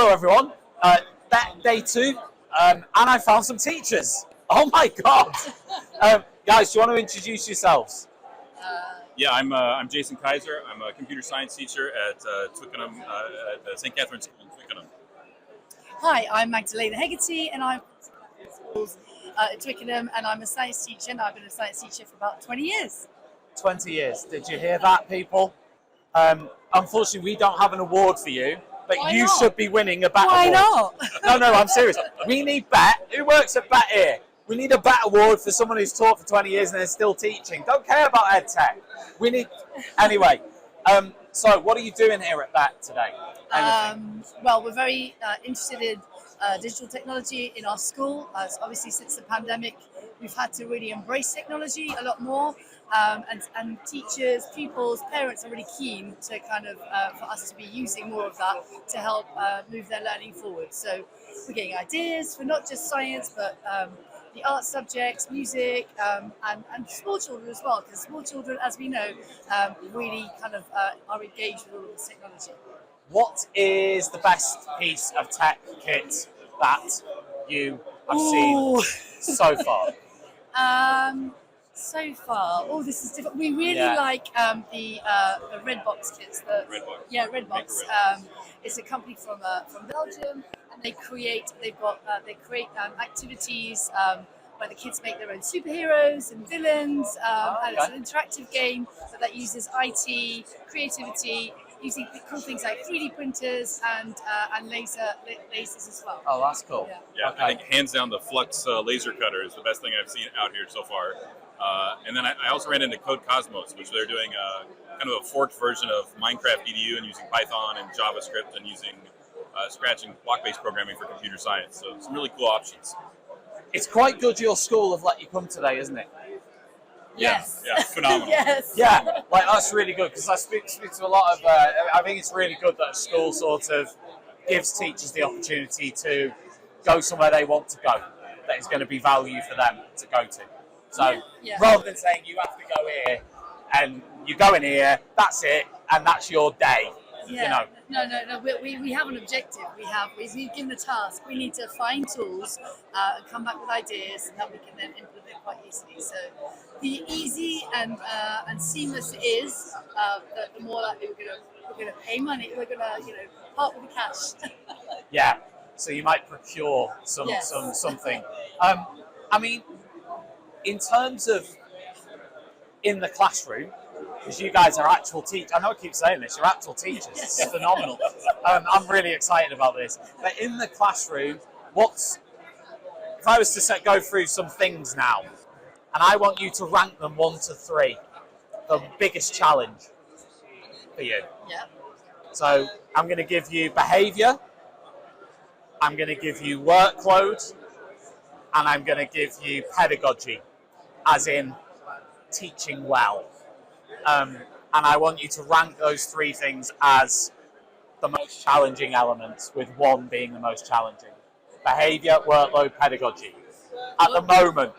Hello everyone, BETT Day 2, and I found some teachers. Oh my god! Guys, do you want to introduce yourselves? Yeah, I'm Jason Kaiser. I'm a computer science teacher at Twickenham, at St. Catherine's School in Twickenham. Hi, I'm Magdalena Hegarty, and I'm at Twickenham, and I'm a science teacher, and I've been a science teacher for about 20 years. 20 years. Did you hear that, people? Unfortunately, we don't have an award for you, but Why you not? should be winning a BETT Why award. not? No, I'm serious. We need BETT. Who works at BETT here? We need a BETT award for someone who's taught for 20 years and is still teaching. Don't care about EdTech. We need... Anyway, so what are you doing here at BETT today? Well, we're very interested in digital technology in our school. So obviously, since the pandemic, we've had to really embrace technology a lot more. And teachers, pupils, parents are really keen to kind of for us to be using more of that to help move their learning forward. So we're getting ideas for not just science, but the art subjects, music, and small children as well, because small children, as we know, really kind of are engaged with all of this technology. What is the best piece of tech kit that you have seen so far? So far, this is different. We really like the Red Box kits. Redbox. Yeah, Redbox. It's a company from Belgium, and they create activities where the kids make their own superheroes and villains, and it's an interactive game that uses IT, creativity, using cool things like 3D printers and lasers as well. Oh, that's cool. Yeah, Okay. I think hands down the Flux laser cutter is the best thing I've seen out here so far. And then I also ran into Code Cosmos, which they're doing kind of a forked version of Minecraft EDU and using Python and JavaScript and using Scratch and block-based programming for computer science. So some really cool options. It's quite good your school have let you come today, isn't it? Yes. Yeah, phenomenal. Yes. Yeah, like that's really good because I speak to a lot of. I think it's really good that a school sort of gives teachers the opportunity to go somewhere they want to go, that is going to be value for them to go to. So rather than saying you have to go here and you go in here, that's it, and that's your day. Yeah. You know. No. We have an objective. We've been given a task. We need to find tools and come back with ideas that we can then implement quite easily. So the easy and seamless it is, the more likely we're gonna pay money. We're gonna part with the cash. Yeah. So you might procure something. I mean, in terms of in the classroom, because you guys are actual teachers. I know I keep saying this, you're actual teachers. It's phenomenal. I'm really excited about this. But in the classroom, if I was to go through some things now, and I want you to rank them 1 to 3, the biggest challenge for you. Yeah. So I'm going to give you behaviour, I'm going to give you workload, and I'm going to give you pedagogy, as in teaching well. And I want you to rank those 3 things as the most challenging elements, with 1 being the most challenging. Behaviour, workload, pedagogy. At the moment.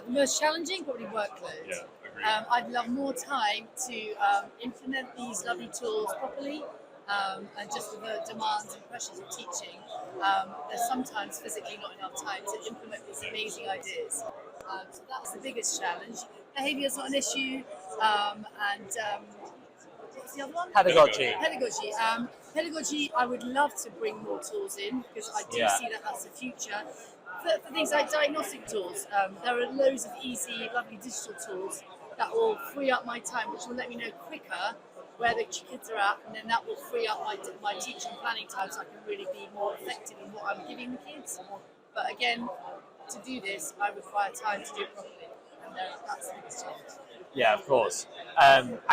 The most challenging, probably workload. Yeah, agreed. I'd love more time to implement these lovely tools properly, and just with the demands and pressures of teaching, there's sometimes physically not enough time to implement these amazing ideas. So that's the biggest challenge. Behaviour is not an issue, and what's the other one? Pedagogy. Pedagogy, I would love to bring more tools in, because I do see that as the future. For things like diagnostic tools, there are loads of easy, lovely digital tools that will free up my time, which will let me know quicker where the kids are at, and then that will free up my teaching planning time, so I can really be more effective in what I'm giving the kids. But again, to do this, I require time to do it properly, and that's the biggest challenge. Yeah, of course.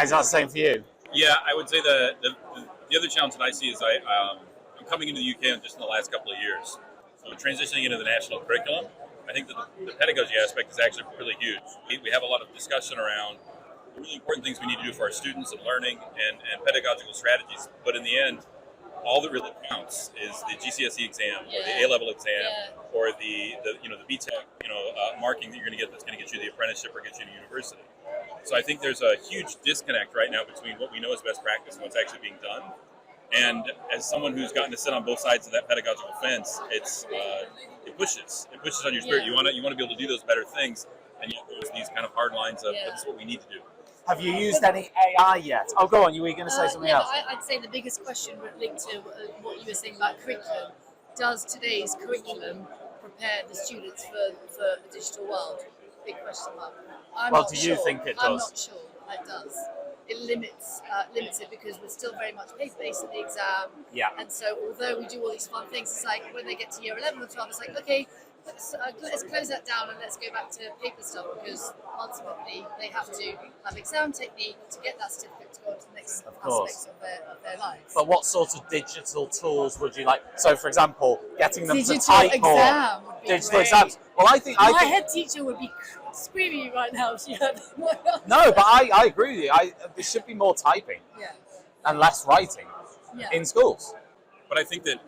Is that the same for you? Yeah, I would say the other challenge that I see is I'm coming into the UK just in the last couple of years. So transitioning into the national curriculum, I think that the pedagogy aspect is actually really huge. We have a lot of discussion around the really important things we need to do for our students and learning and pedagogical strategies. But in the end, all that really counts is the GCSE exam or the A-level exam or the BETT marking that you're going to get that's going to get you the apprenticeship or get you to university. So I think there's a huge disconnect right now between what we know is best practice and what's actually being done. And as someone who's gotten to sit on both sides of that pedagogical fence, it pushes on your spirit. Yeah. You want to be able to do those better things, and yet there's these kind of hard lines of this is what we need to do. Have you used any AI yet? Oh, go on. You were going to say something else? I'd say the biggest question linked to what you were saying about curriculum. Does today's curriculum prepare the students for a digital world? Big question mark. Do you think it does? I'm not sure it does. It limits it because we're still very much paper-based in the exam. Yeah. And so although we do all these fun things, it's like when they get to year 11 or 12, it's like, okay, let's close that down and let's go back to paper stuff, because ultimately they have to have exam technique to get that certificate to go on to the next aspects of their lives. But what sort of digital tools would you like? So, for example, getting them digital to type exam more. would be Digital great. exams. Well, I think My head teacher would be screaming right now if she heard that. No, but I agree with you. There should be more typing and less writing in schools. But I think that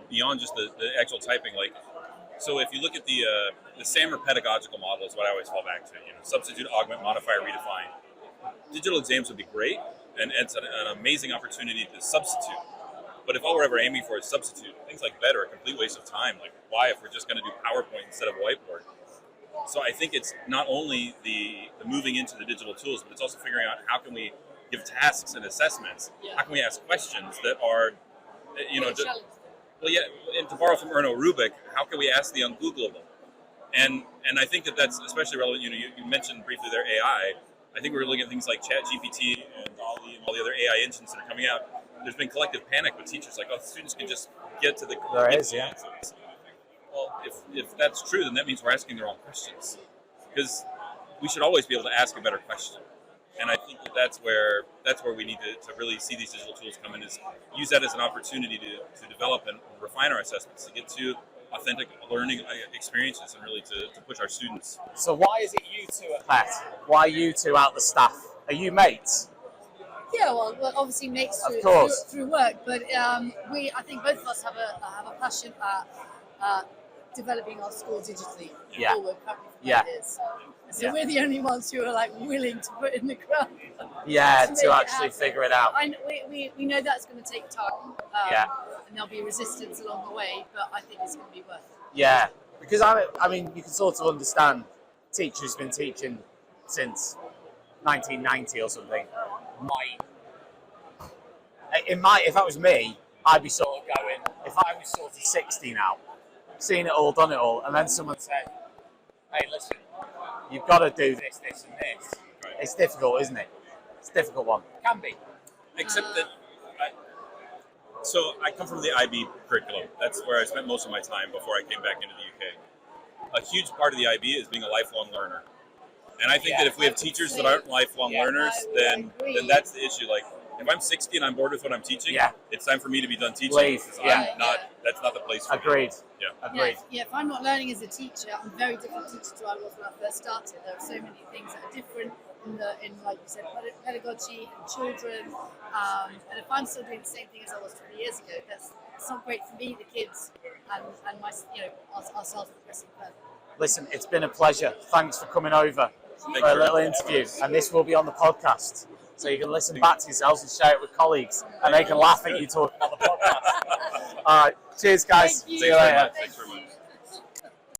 beyond just the actual typing, like, so if you look at the SAMR pedagogical model is what I always fall back to. Substitute, augment, modify, redefine. Digital exams would be great, and it's an amazing opportunity to substitute. But if all we're ever aiming for is substitute, things like BETT are a complete waste of time. Like, why if we're just going to do PowerPoint instead of whiteboard? So I think it's not only the moving into the digital tools, but it's also figuring out how can we give tasks and assessments. How can we ask questions that are, and to borrow from Erno Rubik, how can we ask the ungoogleable? And I think that's especially relevant. You mentioned briefly their AI. I think we're looking at things like ChatGPT and all the other AI engines that are coming out. There's been collective panic with teachers, like, students can just get to the answers. Well, if that's true, then that means we're asking the wrong questions, because we should always be able to ask a better question. And I think that's where we need to really see these digital tools come in, is use that as an opportunity to develop and refine our assessments, to get to authentic learning experiences, and really to push our students. So why is it you two at BETT? Why you two out the staff? Are you mates? Yeah, well, obviously mates through work, but I think both of us have a passion at developing our school digitally. Yeah. So we're the only ones who are willing to put in the ground. Yeah, to actually figure it out. We know that's going to take time. And there'll be resistance along the way, but I think it's going to be worth it. Yeah, because I mean, you can sort of understand teachers who's been teaching since 1990 or something. If that was me, I'd be sort of going, if I was sort of 60 now, seen it all, done it all, and then someone said, hey, listen, you've got to do this, this, and this. Right. It's difficult, isn't it? It's a difficult one. It can be. Except that, I come from the IB curriculum. That's where I spent most of my time before I came back into the UK. A huge part of the IB is being a lifelong learner. And I think that if we have teachers that aren't lifelong learners, then that's the issue. Like, if I'm 60 and I'm bored with what I'm teaching, it's time for me to be done teaching. That's not the place for me. Agreed. Yeah, if I'm not learning as a teacher, I'm a very different teacher to I was when I first started. There are so many things that are different in like you said, pedagogy and children. And if I'm still doing the same thing as I was 20 years ago, that's not great for me, the kids, and my, ourselves progressing further. Listen, it's been a pleasure. Thanks for coming over for a little interview. And this will be on the podcast. So you can listen back to yourselves and share it with colleagues, and they can laugh at you talking on the podcast. All right, cheers, guys. See you later. Thanks very much.